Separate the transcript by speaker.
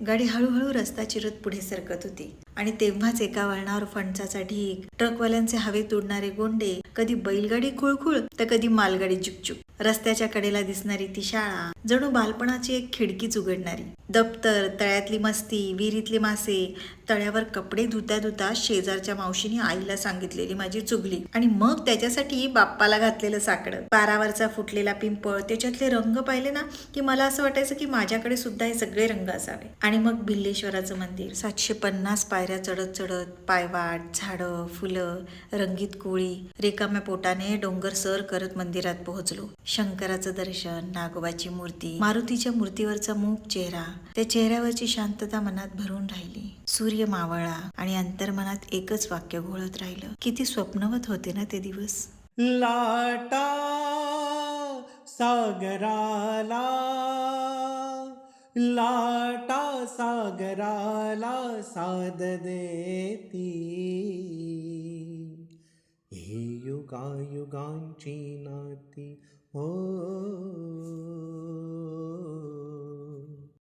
Speaker 1: गाडी हळूहळू रस्ता चिरत पुढे सरकत होती आणि तेव्हाच एका वळणावर फणसाचा ढीग, ट्रकवाल्यांचे हवेत उडणारे गोंडे, कधी बैलगाडी खुळखुळ तर कधी मालगाडी चुकचुक. रस्त्याच्या कडेला दिसणारी ती शाळा जणू बालपणाची एक खिडकीच उघडणारी. दप्तर, तळ्यातली मस्ती, विहिरीतले मासे, तळ्यावर कपडे धुता धुता शेजारच्या मावशीने आईला सांगितलेली माझी चुगली आणि मग त्याच्यासाठी बाप्पाला घातलेलं साकडं, पारावरचा फुटलेला पिंपळ, त्याच्यातले रंग पाहिले ना की मला असं वाटायचं की माझ्याकडे सुद्धा हे सगळे रंग असावे. आणि मग बिल्लेश्वराचं मंदिर 750 पायऱ्या चढत चढत, पायवाट, झाडं, फुलं, रंगीत कोळी, रिकाम्या पोटाने डोंगर सर करत मंदिरात पोहोचलो. शंकराचं दर्शन, नागोबाची मूर्ती, मारुतीच्या मूर्तीवरचा मूक चेहरा, त्या चेहऱ्यावरची शांतता मनात भरून राहिली. सूर्य मावळला आणि अंतर्मनात एकच वाक्य घोळत राहिलं. किती स्वप्नवत होते ना ते दिवस.
Speaker 2: लाटा सागराला, लाटा सागराला साद देती, ही युगायुगांची नाती हो.